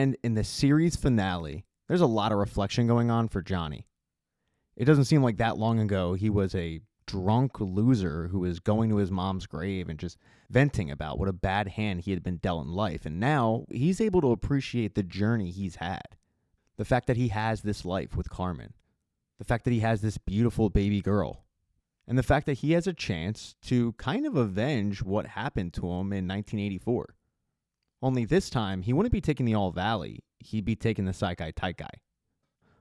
And in the series finale, there's a lot of reflection going on for Johnny. It doesn't seem like that long ago he was a drunk loser who was going to his mom's grave and just venting about what a bad hand he had been dealt in life. And now he's able to appreciate the journey he's had. The fact that he has this life with Carmen. The fact that he has this beautiful baby girl. And the fact that he has a chance to kind of avenge what happened to him in 1984. Only this time, he wouldn't be taking the All Valley. He'd be taking the Saikai Taikai.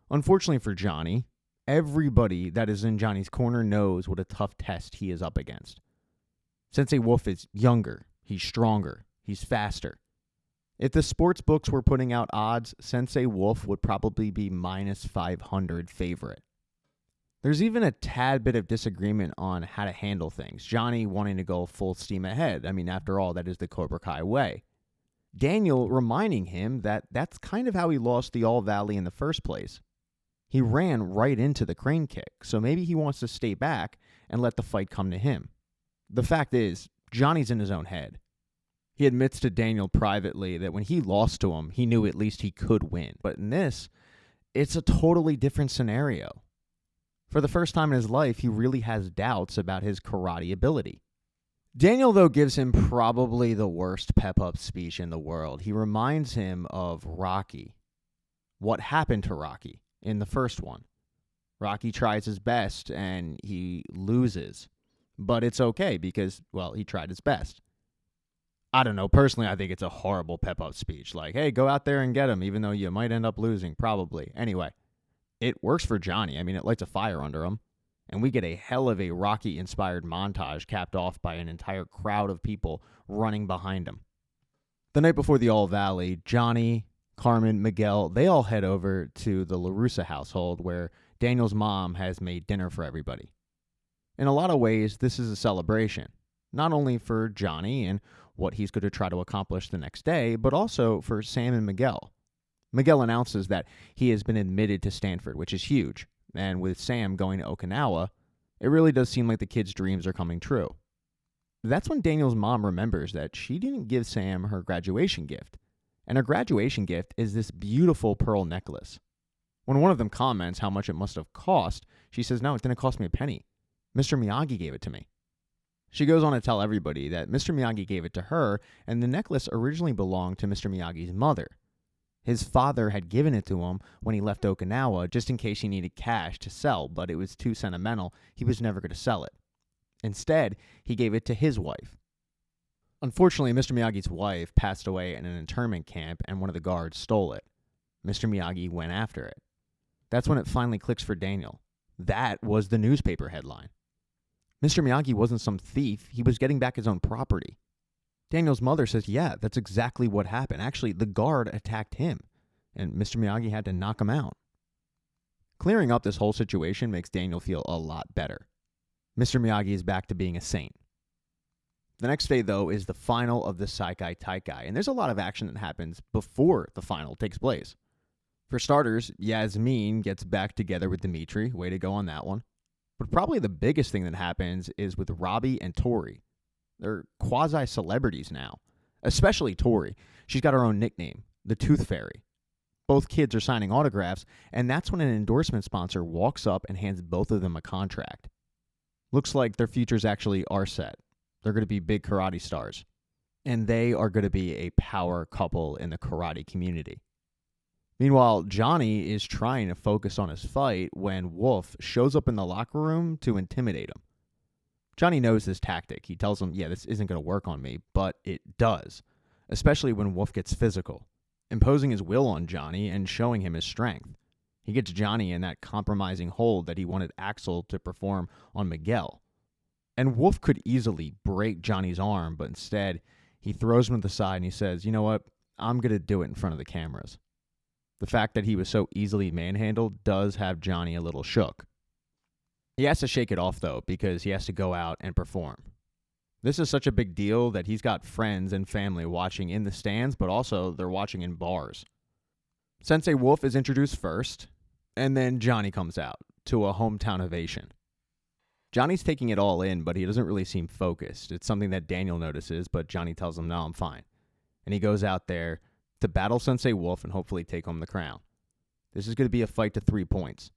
Unfortunately for Johnny, everybody that is in Johnny's corner knows what a tough test he is up against. Sensei Wolf is younger, he's stronger, he's faster. If the sports books were putting out odds, Sensei Wolf would probably be minus 500 favorite. There's even a tad bit of disagreement on how to handle things. Johnny wanting to go full steam ahead. I mean, after all, that is the Cobra Kai way. Daniel reminding him that that's kind of how he lost the All Valley in the first place. He ran right into the crane kick, so maybe he wants to stay back and let the fight come to him. The fact is, Johnny's in his own head. He admits to Daniel privately that when he lost to him, he knew at least he could win. But in this, it's a totally different scenario. For the first time in his life, he really has doubts about his karate ability. Daniel, though, gives him probably the worst pep-up speech in the world. He reminds him of Rocky. What happened to Rocky in the first one? Rocky tries his best and he loses. But it's okay because, well, he tried his best. I don't know. Personally, I think it's a horrible pep-up speech. Like, hey, go out there and get him, even though you might end up losing, probably. Anyway, it works for Johnny. I mean, it lights a fire under him. And we get a hell of a Rocky-inspired montage capped off by an entire crowd of people running behind him. The night before the All Valley, Johnny, Carmen, Miguel, they all head over to the LaRussa household where Daniel's mom has made dinner for everybody. In a lot of ways, this is a celebration, not only for Johnny and what he's going to try to accomplish the next day, but also for Sam and Miguel. Miguel announces that he has been admitted to Stanford, which is huge. And with Sam going to Okinawa, it really does seem like the kid's dreams are coming true. That's when Daniel's mom remembers that she didn't give Sam her graduation gift. And her graduation gift is this beautiful pearl necklace. When one of them comments how much it must have cost, she says, no, it didn't cost me a penny. Mr. Miyagi gave it to me. She goes on to tell everybody that Mr. Miyagi gave it to her, and the necklace originally belonged to Mr. Miyagi's mother. His father had given it to him when he left Okinawa just in case he needed cash to sell, but it was too sentimental. He was never going to sell it. Instead, he gave it to his wife. Unfortunately, Mr. Miyagi's wife passed away in an internment camp and one of the guards stole it. Mr. Miyagi went after it. That's when it finally clicks for Daniel. That was the newspaper headline. Mr. Miyagi wasn't some thief. He was getting back his own property. Daniel's mother says, yeah, that's exactly what happened. Actually, the guard attacked him, and Mr. Miyagi had to knock him out. Clearing up this whole situation makes Daniel feel a lot better. Mr. Miyagi is back to being a saint. The next day, though, is the final of the Saikai Taikai, and there's a lot of action that happens before the final takes place. For starters, Yasmin gets back together with Dimitri. Way to go on that one. But probably the biggest thing that happens is with Robbie and Tori. They're quasi-celebrities now, especially Tori. She's got her own nickname, the Tooth Fairy. Both kids are signing autographs, and that's when an endorsement sponsor walks up and hands both of them a contract. Looks like their futures actually are set. They're going to be big karate stars, and they are going to be a power couple in the karate community. Meanwhile, Johnny is trying to focus on his fight when Wolf shows up in the locker room to intimidate him. Johnny knows this tactic. He tells him, yeah, this isn't going to work on me, but it does, especially when Wolf gets physical, imposing his will on Johnny and showing him his strength. He gets Johnny in that compromising hold that he wanted Axel to perform on Miguel. And Wolf could easily break Johnny's arm, but instead, he throws him to the side and he says, you know what, I'm going to do it in front of the cameras. The fact that he was so easily manhandled does have Johnny a little shook. He has to shake it off, though, because he has to go out and perform. This is such a big deal that he's got friends and family watching in the stands, but also they're watching in bars. Sensei Wolf is introduced first, and then Johnny comes out to a hometown ovation. Johnny's taking it all in, but he doesn't really seem focused. It's something that Daniel notices, but Johnny tells him, no, I'm fine. And he goes out there to battle Sensei Wolf and hopefully take home the crown. This is going to be a fight to 3 points.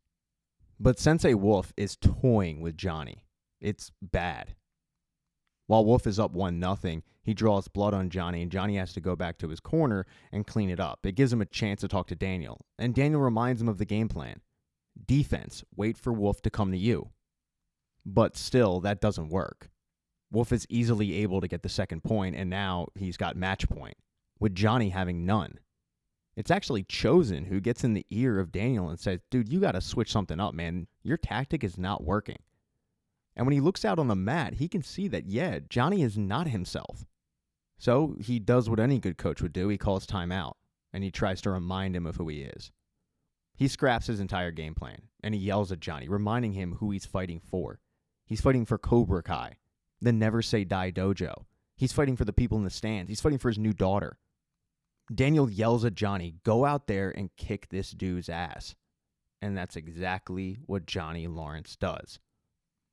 But Sensei Wolf is toying with Johnny. It's bad. While Wolf is up 1-0, he draws blood on Johnny, and Johnny has to go back to his corner and clean it up. It gives him a chance to talk to Daniel, and Daniel reminds him of the game plan. Defense, wait for Wolf to come to you. But still, that doesn't work. Wolf is easily able to get the second point, and now he's got match point, with Johnny having none. It's actually Chosen who gets in the ear of Daniel and says, dude, you got to switch something up, man. Your tactic is not working. And when he looks out on the mat, he can see that, yeah, Johnny is not himself. So he does what any good coach would do. He calls timeout, and he tries to remind him of who he is. He scraps his entire game plan, and he yells at Johnny, reminding him who he's fighting for. He's fighting for Cobra Kai, the Never Say Die dojo. He's fighting for the people in the stands. He's fighting for his new daughter. Daniel yells at Johnny, go out there and kick this dude's ass. And that's exactly what Johnny Lawrence does.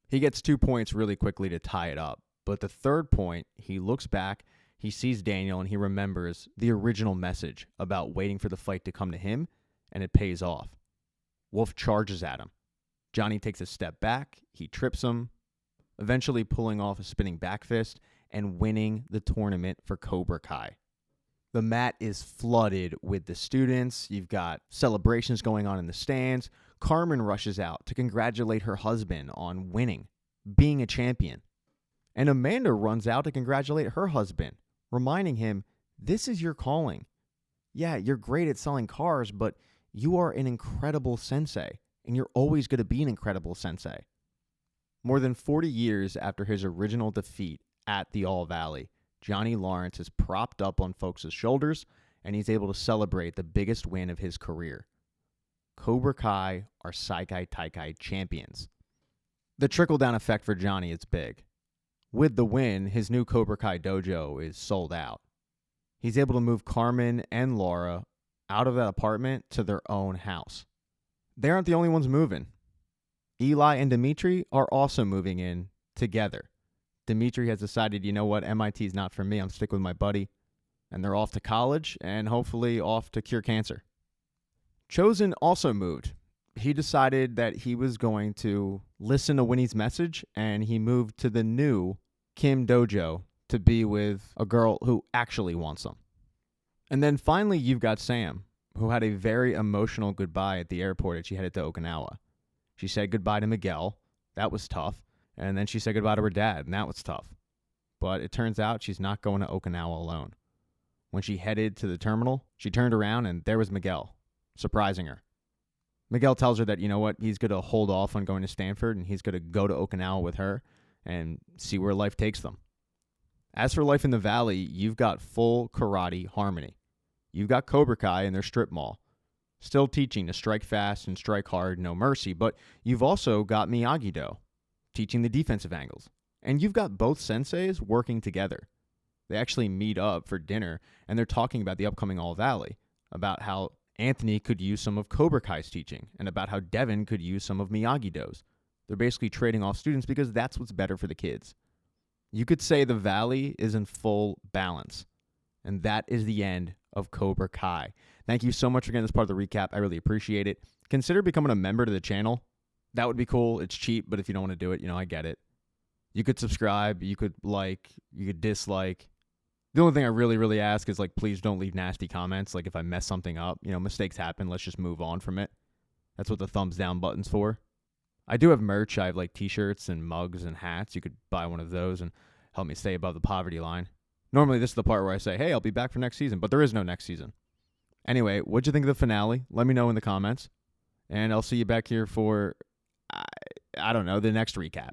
He gets 2 points really quickly to tie it up. But the third point, he looks back, he sees Daniel, and he remembers the original message about waiting for the fight to come to him, and it pays off. Wolf charges at him. Johnny takes a step back, he trips him, eventually pulling off a spinning back fist and winning the tournament for Cobra Kai. The mat is flooded with the students. You've got celebrations going on in the stands. Carmen rushes out to congratulate her husband on winning, being a champion. And Amanda runs out to congratulate her husband, reminding him, this is your calling. Yeah, you're great at selling cars, but you are an incredible sensei, and you're always going to be an incredible sensei. More than 40 years after his original defeat at the All Valley, Johnny Lawrence is propped up on folks' shoulders, and he's able to celebrate the biggest win of his career. Cobra Kai are Saikai Taikai champions. The trickle-down effect for Johnny is big. With the win, his new Cobra Kai dojo is sold out. He's able to move Carmen and Laura out of that apartment to their own house. They aren't the only ones moving. Eli and Dimitri are also moving in together. Dimitri has decided, you know what, MIT is not for me. I'm sticking with my buddy. And they're off to college and hopefully off to cure cancer. Chosen also moved. He decided that he was going to listen to Winnie's message, and he moved to the new Kim Dojo to be with a girl who actually wants him. And then finally, you've got Sam, who had a very emotional goodbye at the airport as she headed to Okinawa. She said goodbye to Miguel. That was tough. And then she said goodbye to her dad, and that was tough. But it turns out she's not going to Okinawa alone. When she headed to the terminal, she turned around, and there was Miguel, surprising her. Miguel tells her that, you know what, he's going to hold off on going to Stanford, and he's going to go to Okinawa with her and see where life takes them. As for life in the Valley, you've got full karate harmony. You've got Cobra Kai in their strip mall, still teaching to strike fast and strike hard, no mercy, but you've also got Miyagi-Do, teaching the defensive angles. And you've got both senseis working together. They actually meet up for dinner, and they're talking about the upcoming All Valley, about how Anthony could use some of Cobra Kai's teaching, and about how Devin could use some of Miyagi-Do's. They're basically trading off students because that's what's better for the kids. You could say the Valley is in full balance, and that is the end of Cobra Kai. Thank you so much for getting this part of the recap. I really appreciate it. Consider becoming a member to the channel. That would be cool. It's cheap, but if you don't want to do it, I get it. You could subscribe, you could like, you could dislike. The only thing I really ask is, please don't leave nasty comments. If I mess something up, mistakes happen. Let's just move on from it. That's what the thumbs down button's for. I do have merch. I have t-shirts and mugs and hats. You could buy one of those and help me stay above the poverty line. Normally, this is the part where I say, hey, I'll be back for next season, but there is no next season. Anyway, what'd you think of the finale? Let me know in the comments, and I'll see you back here for, I don't know, the next recap.